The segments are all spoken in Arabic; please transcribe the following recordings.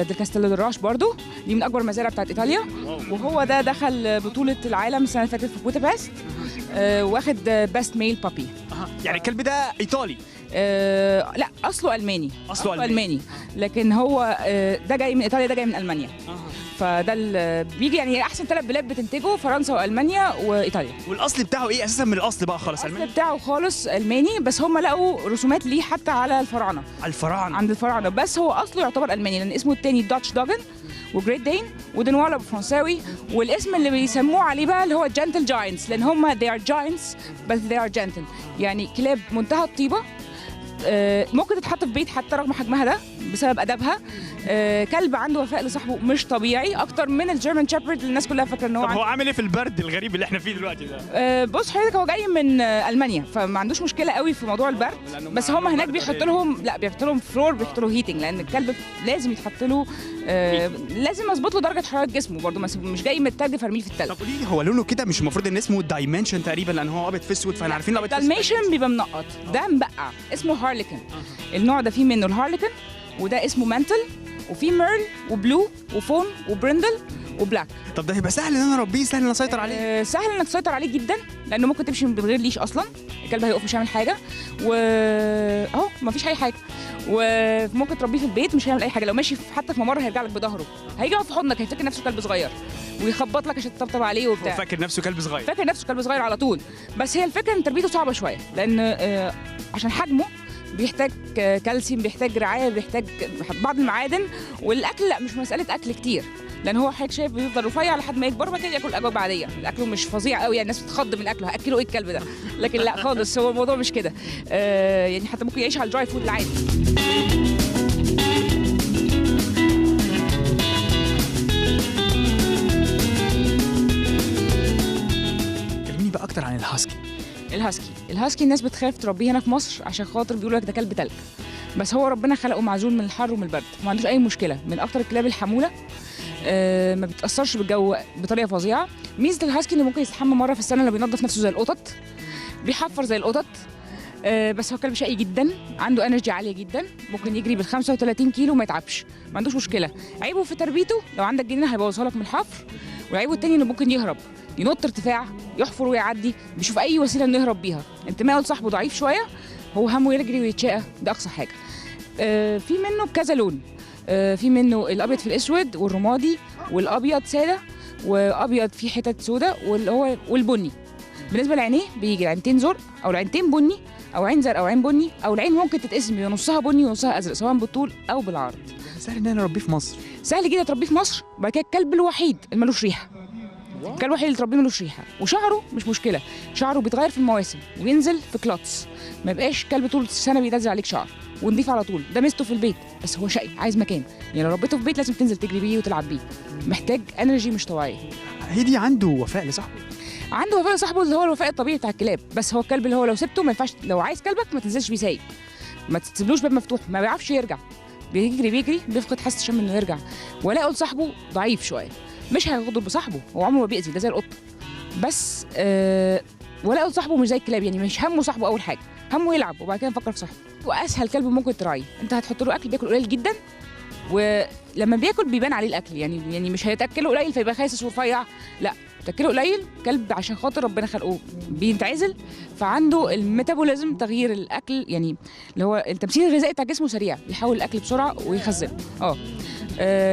دي كاستيلو دي راش برضو، دي من اكبر المزارع بتاعت ايطاليا، وهو ده دخل بطوله العالم السنه اللي فاتت في بودابست، واخد بيست ميل بابي. يعني الكلب ده ايطالي؟ لا، اصله الماني. اصله الماني. لكن هو ده جاي من ايطاليا، ده جاي من المانيا. فده بيجي يعني احسن 3 بلاد بتنتجه، فرنسا والمانيا وايطاليا. والاصل بتاعه ايه اساسا من الاصل بقى خالص؟ الاصل بتاعه خالص الماني، بس هم لقوا رسومات ليه حتى على الفراعنه. على الفراعنه؟ عند الفراعنه، بس هو اصله يعتبر الماني، لان اسمه الثاني داتش دوجن وجريت دين ودنوالا بالفرنساوي، والاسم اللي بيسموه عليه بقى اللي هو جنتل جاينتس، لان هم they are giants بس they are gentle، يعني كلاب منتهى الطيبه. ممكن تتحط في بيت حتى رغم حجمها ده بسبب ادبها. كلب عنده وفاء لصاحبه مش طبيعي، اكتر من الجيرمان شيبرد اللي الناس كلها فاكره ان هو. طب هو عامل ايه في البرد الغريب اللي احنا فيه دلوقتي ده؟ بص حضرتك، هو جاي من المانيا، فما عندوش مشكله قوي في موضوع البرد، بس هم هناك بيحطوا لهم فلور، بيحطوا له هيتنج، لان الكلب لازم يتحط له لازم اظبط له درجه حراره جسمه برده، مش جاي من التلج فرميه في التلج. طب قولي لي، هو لونه كده مش المفروض ان اسمه دايمنشن تقريبا، لان هو ابيض في اسود، فاحنا عارفين الابيض في اسود دايمنشن بيبقى منقط، ده مبقع اسمه هارليكن. النوع ده فيه منه الهارليكن، وده اسمه مانتل، وفي ميرل وبلو وفون وبرندل وبلاك. طب ده هيبقى سهل ان انا اربيه، سهل ان انا اسيطر عليه؟ سهل انك تسيطر عليه جدا، لانه ممكن تمشي من غير ليش اصلا، الكلب هيقف مش هيعمل حاجه، اهو مفيش اي حاجه، وممكن تربيه في البيت مش هيعمل اي حاجه، لو ماشي حتى في ممر هيرجع لك بظهره، هيجي يقف في حضنك، هيفتكر نفسه كلب صغير ويخبط لك عشان تطبطب عليه وبتاع. هو فاكر نفسه كلب صغير؟ فاكر نفسه كلب صغير على طول، بس هي الفكره ان تربيته صعبه شويه، لان عشان حجمه بيحتاج كالسيوم، بيحتاج رعايه، بيحتاج بعض المعادن، والاكل لا، مش مساله اكل كتير، لان هو حضرتك شايف بيفضل رفيع لحد ما يكبر، وبعد كده ياكل اكل عاديه، الاكل مش فظيع قوي، يعني الناس بتتخض من اكله، هاكله ايه الكلب ده؟ لكن لا خالص، هو الموضوع مش كده، يعني حتى ممكن يعيش على الدراي فود العادي. كلميني بقى اكتر عن الهاسكي. الهاسكي الناس بتخاف تربيه هنا في مصر عشان خاطر بيقولوا لك ده كلب تلج، بس هو ربنا خلقه معزول من الحر ومن البرد، ما عندوش اي مشكله، من اكتر الكلاب الحموله، ما بيتاثرش بالجو بطريقه فظيعه. ميزه الهاسكي انه ممكن يستحمى مره في السنه، لو بينظف نفسه زي القطط، بيحفر زي القطط، بس هو كلب شقي جدا، عنده انرجي عاليه جدا، ممكن يجري بال 35 كيلو وما يتعبش، ما عندوش مشكله. عيبه في تربيته، لو عندك جنينه هيبوظها لك من الحفر، وعيبه التاني انه ممكن يهرب، ينط ارتفاع، يحفر ويعدي، بيشوف اي وسيله انه يهرب بيها. انتمائه لصاحبه ضعيف شويه، هو همه يجري ويتشقى، ده اقصى حاجه. في منه بكذا لون، في منه الابيض في الاسود والرمادي والابيض ساده، وابيض فيه حتت سودا، والبني. بالنسبه لعينيه بيجي عينتين زرق، او العينتين بني، او عين زرق او عين بني، او العين ممكن تتقسم نصها بني ونصها ازرق، سواء بالطول او بالعرض. سهل ان انا اربيه في مصر؟ سهل جدا تربيه في مصر. وبعد كده الكلب الوحيد اللي ملوش ريحه، الكلب الوحيد اللي تربيه ملوش ريحه، وشعره مش مشكله، شعره بيتغير في المواسم وينزل في كلاتس، ما يبقاش كلب طول السنه بينزل عليك شعر، ونضيف على طول. ده ميزته في البيت، بس هو شقي، عايز مكان، يعني لو ربيته في بيت لازم تنزل تجري بيه وتلعب بيه، محتاج انرجي مش طبيعيه. هيدي عنده وفاء لصاحبه؟ عنده وفاء لصاحبه، اللي هو الوفاء الطبيعي بتاع الكلاب، بس هو الكلب اللي هو لو سبته ما ينفعش، لو عايز كلبك ما تنزلش بيه سايب، ما تسيبلوش باب مفتوح، ما بيعرفش يرجع، بيجري بيفقد حاسه الشم انه يرجع. ولاءه لصاحبه ضعيف شويه، مش هيغدر بصاحبه، هو عمره ما بيأذي، ده زي القط، بس ولاءه لصاحبه مش زي الكلاب، يعني مش همه صاحبه اول حاجه، همه يلعب وبعد كده نفكر في صاحبه. واسهل كلب ممكن تراعيه، انت هتحط له اكل بياكل قليل جدا، ولما بياكل بيبان عليه الاكل، يعني مش هيتاكله قليل فيبقى خاسس ورفيع، لا، تاكله قليل. كلب عشان خاطر ربنا خلقه بينتعزل، فعنده الميتابوليزم، تغيير الاكل، يعني اللي هو التمثيل الغذائي بتاع جسمه سريع، بيحول الاكل بسرعه ويخزنه.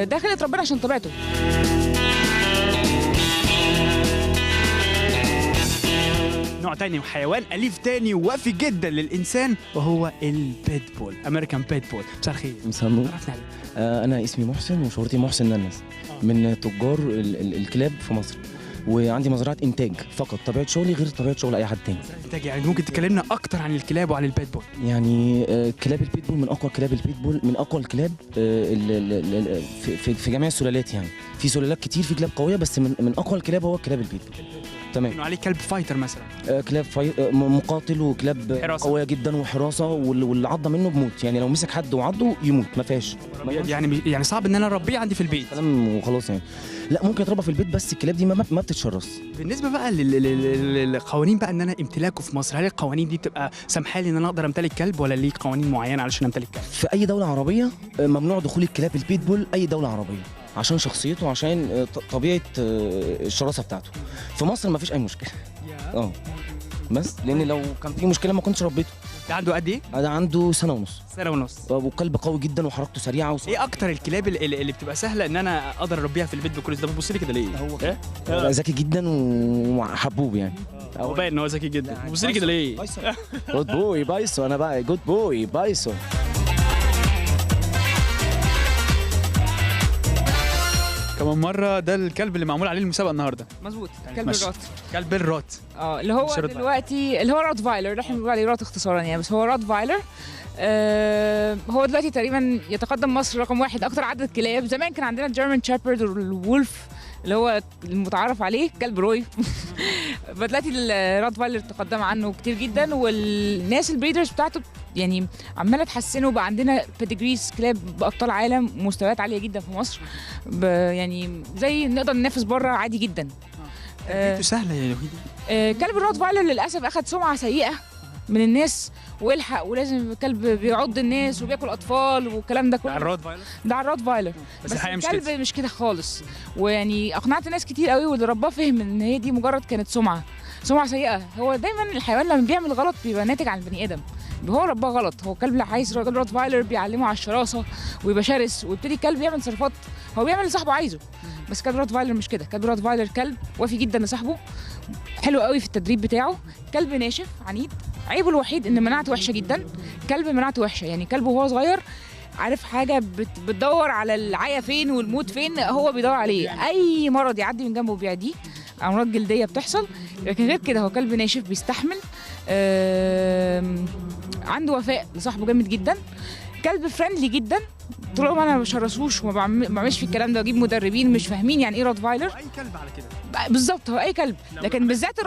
ده خلقت ربنا عشان طبيعته. نوع تاني وحيوان أليف تاني ووفي جدا للإنسان، وهو البيتبول، أمريكان بيتبول. مساء الخير. مساء النور. عرفنا عليك. أنا اسمي محسن، وشهرتي محسن ننس، من تجار الكلاب في مصر، وعندي مزرعة إنتاج فقط. طبيعة شغلي غير طبيعة شغل أي حد تاني. إنتاج، يعني ممكن تكلمنا أكتر عن الكلاب وعن البيتبول؟ يعني كلاب البيتبول من أقوى كلاب البيتبول، من أقوى الكلاب في جميع السلالات، يعني في سلالات كتير، في كلاب قوية، بس من أقوى الكلاب هو كلاب البيتبول. تمام. انه عليه كلب فايتر مثلا. كلاب مقاتل، وكلاب حراسة. قويه جدا وحراسه، واللي عضه منه بموت، يعني لو مسك حد وعضه يموت ما فيهاش. يعني صعب ان انا اربيه عندي في البيت. كلام وخلاص يعني. لا ممكن يتربى في البيت، بس الكلاب دي ما بتتشرس. بالنسبه بقى للقوانين بقى ان انا امتلاكه في مصر، هل القوانين دي بتبقى سامحالي ان انا اقدر امتلك كلب، ولا ليه قوانين معينه علشان امتلك كلب؟ في اي دوله عربيه ممنوع دخول الكلاب البيتبول اي دوله عربيه، عشان شخصيته، عشان طبيعه الشراسه بتاعته. في مصر ما فيش اي مشكله. بس لان لو كان في مشكله ما كنتش ربيته. ده عنده قد ايه؟ ده عنده سنه ونص. سنه ونص. وكلب قوي جدا وحركته سريعه ايه اكتر الكلاب اللي بتبقى سهله ان انا اقدر اربيها في البيت بكل ده؟ بتبص لي كده ليه؟ هو ذكي جدا وحبوب يعني. هو باين ان هو ذكي جدا. بتبص لي كده ليه؟ جود بوي بايسو. انا بقى جود بوي بايسو. كمان مره ده الكلب اللي معمول عليه المسابقه النهارده. مظبوط، كلب ماشي. الرات. كلب الرات. اللي هو شرط دلوقتي اللي هو رات فايلر، اللي احنا بنقول عليه رات اختصارا يعني، بس هو رات فايلر. هو دلوقتي تقريبا يتقدم مصر رقم 1 اكتر عدد كلاب. زمان كان عندنا الجيرمان شيبرد والولف اللي هو المتعارف عليه كلب روي. فدلوقتي الرات فايلر تقدم عنه كتير جدا، والناس البريدرز بتاعته يعني عماله تحسنه. بقى عندنا بيدجريز كلاب بابطال عالم، مستويات عاليه جدا في مصر، يعني زي نقدر ننافس بره عادي جدا. تربيته سهله يا وحيدي. كلب الروت فايلر للاسف اخذ سمعه سيئه من الناس، والحق ولازم كلب بيعض الناس وبياكل اطفال والكلام ده كله. على الروت فايلر. ده على الروت فايلر. بس الحقيقه مش الكلب كده. مش كده خالص. ويعني اقنعت ناس كتير قوي، واللي رباه فهم ان هي دي مجرد كانت سمعه سيئه. هو دايما الحيوان لما بيعمل غلط بيبقى ناتج عن البني ادم. هو رباه غلط. هو كلب عايز روت فايلر بيعلمه على الشراسه ويبقى شرس، ويبتدي الكلب يعمل تصرفات هو بيعمل اللي صاحبه عايزه. بس كلب روت فايلر مش كده. كلب روت فايلر كلب وافي جدا لصاحبه، حلو قوي في التدريب بتاعه، كلب ناشف عنيد. عيبه الوحيد ان مناعته وحشه جدا. كلب مناعته وحشه، يعني كلب وهو صغير عارف حاجه بتدور على العيا فين والموت فين، هو بيدور عليه. اي مرض يعدي من جنبه بيعديه، امراض جلديه بتحصل. لكن غير كده هو كلب ناشف بيستحمل، عنده وفاء لصاحبه جامد جدا، كلب فريندلي جدا. طول ما انا ما بشرسوش وما بعملش في الكلام ده، واجيب مدربين مش فاهمين يعني ايه روت فايلر. اي كلب على كده بالظبط، هو اي كلب. لكن بالذات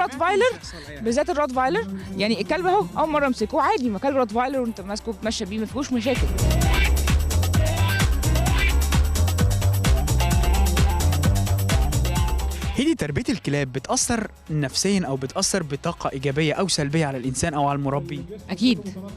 الروت فايلر يعني الكلب اهو اول مره امسكه عادي، ما كلب روت فايلر وانت ماسكه بتمشى بيه ما فيهوش مشاكل. هي تربيه الكلاب بتاثر نفسيا او بتاثر بطاقه ايجابيه او سلبيه على الانسان او على المربي؟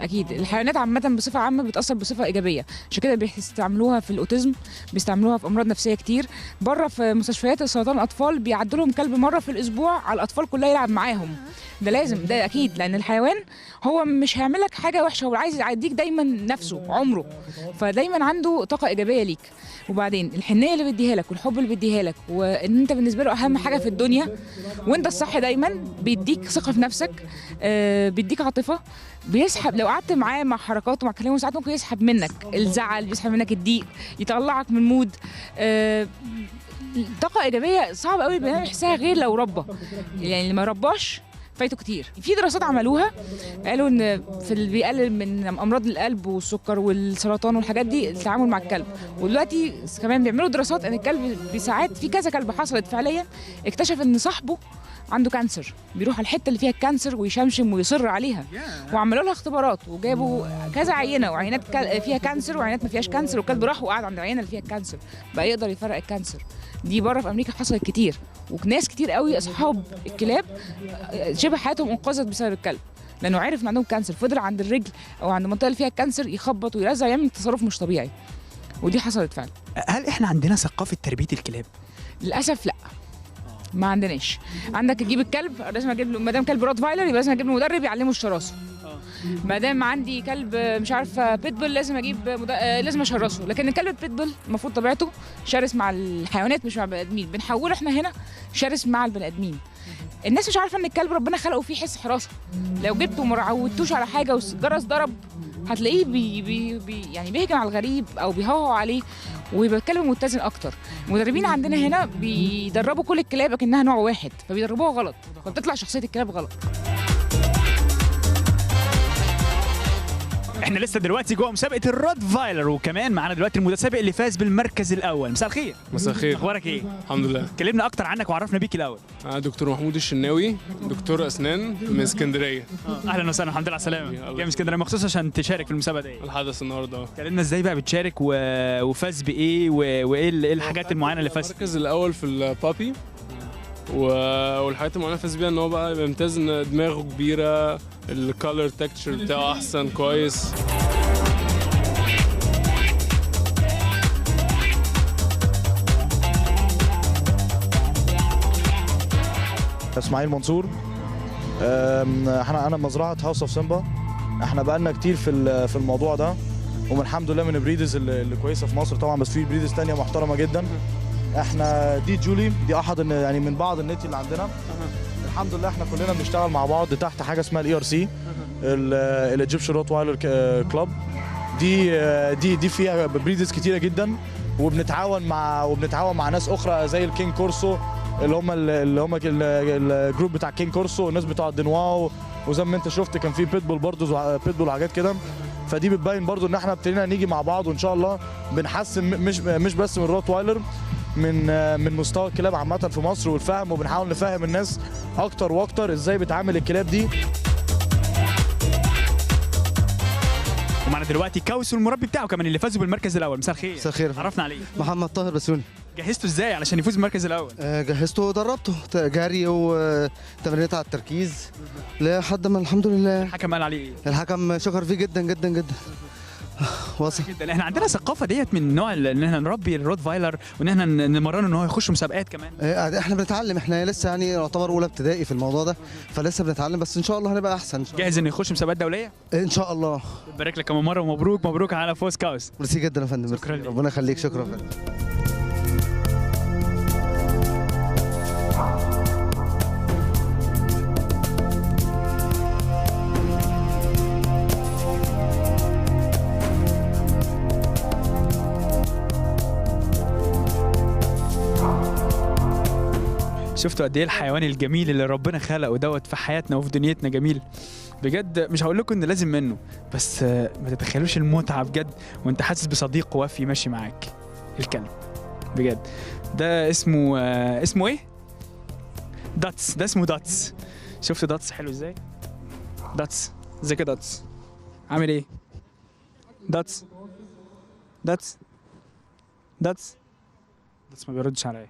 اكيد الحيوانات عامه بصفه عامه بتاثر بصفه ايجابيه. عشان كده بيستعملوها في الاوتيزم، بيستعملوها في امراض نفسيه كتير. بره في مستشفيات السرطان الاطفال بيعدوا لهم كلب مره في الاسبوع على الاطفال كلها يلعب معاهم. ده لازم، ده اكيد، لان الحيوان هو مش هيعمل لك حاجه وحشه، هو عايز يعديك دايما نفسه عمره، فدايما عنده طاقه ايجابيه ليك. وبعدين الحنيه اللي بيديها لك والحب اللي بيديها لك، وان انت بالنسبه له اهم حاجه في الدنيا، وانت الصح دايما، بيديك ثقه في نفسك، بيديك عاطفه، بيسحب لو قعدت معاه مع حركاته مع كلامه ساعات ممكن يسحب منك الزعل، بيسحب منك الضيق، يطلعك من مود. طاقه ايجابيه صعب قوي البني ادم يحسها غير لو ربى. يعني اللي ما رباش فايته كتير. في دراسات عملوها قالوا ان بيقلل من امراض القلب والسكر والسرطان والحاجات دي التعامل مع الكلب. ودلوقتي كمان بيعملوا دراسات ان الكلب بساعات، في كذا كلب حصلت فعليا اكتشف ان صاحبه عنده كانسر، بيروح الحته اللي فيها الكانسر ويشمشم ويصر عليها. وعملوا لها اختبارات وجابوا كذا عينه، وعينات فيها كانسر وعينات ما فيهاش كانسر، والكلب راح وقعد عند العينه اللي فيها الكانسر بقى يقدر يفرق الكانسر. دي بره في امريكا حصلت كتير، وناس كتير قوي اصحاب الكلاب شبه حياتهم انقذت بسبب الكلب، لانه عرف ان عندهم كانسر، فضل عند الرجل او عند المنطقه اللي فيها الكانسر يخبط ويرزع ويعمل تصرف مش طبيعي. ودي حصلت فعلا. هل احنا عندنا ثقافه تربيه الكلاب؟ للاسف لا، ما عندناش. عندك تجيب الكلب لازم اجيب له، ما دام كلب روت فايلر يبقى لازم اجيب له مدرب يعلمه الشراسه. ما دام عندي كلب مش عارفه بيتبول لازم اجيب لازم اشرسه. لكن الكلب البيتبول المفروض طبيعته شرس مع الحيوانات مش مع البني ادمين، بنحوله احنا هنا شرس مع البني ادمين. الناس مش عارفه ان الكلب ربنا خلقه فيه حس حراسه. لو جبته وما عودتوش على حاجه والجرس ضرب هتلاقيه يعني بيهجم على الغريب او بيهوهو عليه، ويبقى الكلب متزن اكتر. المدربين عندنا هنا بيدربوا كل الكلاب اكنها نوع واحد، فبيدربوها غلط، فبتطلع شخصيه الكلاب غلط. احنا لسه دلوقتي جوه مسابقه الروت فايلر، وكمان معانا دلوقتي المتسابق اللي فاز بالمركز الاول. مساء الخير. مساء الخير. اخبارك ايه؟ الحمد لله. كلمنا اكتر عنك وعرفنا بيك الاول. انا دكتور محمود الشناوي، دكتور اسنان من اسكندريه. اهلا وسهلا، الحمد لله على السلامه. جاي من اسكندريه مخصوص عشان تشارك في المسابقه دي. الحدث النهارده. كلمنا ازاي بقى بتشارك وفاز بايه وايه الحاجات المعينه اللي فاز. المركز الاول في البابي والحاجات المعينه فاز بيها ان هو بقى بيمتاز ان دماغه كبيره، الكالر تكتشر بتاعه احسن كويس. اسماعيل منصور. انا مزرعه هاوس اوف سيمبا. احنا بقالنا كتير في الموضوع ده، ومن الحمد لله من البريدز اللي كويسه في مصر طبعا، بس في بريدز ثانيه محترمه جدا. احنا دي جولي، دي احد يعني من بعض النتي اللي عندنا. الحمد لله احنا كلنا بنشتغل مع بعض تحت حاجه اسمها الاي ار سي، الايجيبشن روت وايلر كلاب. دي فيها بريدز كتيره جدا، وبنتعاون مع ناس اخرى زي الكينج كورسو، اللي هم الجروب بتاع كينج كورسو، والناس بتوع الدنواو، وزي ما انت شفت كان في بيتبول برضه، بيتبول وحاجات كده. فدي بتبين برضه ان احنا ابتدينا نيجي مع بعض، وان شاء الله بنحسن مش بس من روت وايلر، من مستوى الكلاب عامه في مصر والفهم، وبنحاول نفهم الناس اكتر واكتر ازاي بتعامل الكلاب دي. ومعنا دلوقتي كوس والمربي بتاعه كمان اللي فازوا بالمركز الاول. مساء الخير. مساء الخير. عرفنا عليه. محمد طاهر بسيوني. جهزته ازاي علشان يفوز بالمركز الاول؟ جهزته ودربته جري وتمرينات على التركيز لحد ما الحمد لله. الحكم قال عليه ايه؟ الحكم شكر فيه جدا جدا جدا. وصل جدا. احنا عندنا ثقافه ديت من نوع ان احنا نربي الروت فايلر، وان احنا نمرنه ان هو يخش مسابقات كمان. احنا بنتعلم، احنا لسه يعني يعتبر اولى ابتدائي في الموضوع ده، فلسه بنتعلم، بس ان شاء الله هنبقى احسن ان شاء الله. جاهز انه يخش مسابقات دوليه؟ ان شاء الله. بارك لك كمان مره، ومبروك مبروك على فوز كاوس. ميرسي جدا يا فندم. شكرا لك. ربنا يخليك. شكرا يا فندم. شفتوا قد ايه الحيوان الجميل اللي ربنا خلقه دوت في حياتنا وفي دنيتنا جميل بجد. مش هقول لكم ان لازم منه، بس ما تتخيلوش المتعه بجد وانت حاسس بصديق وفي ماشي معاك. الكلب بجد ده اسمه ايه؟ داتس. ده اسمه داتس. شفت داتس حلو ازاي؟ داتس ازيك يا داتس؟ عامل ايه؟ داتس داتس داتس داتس ما بيردش عليا.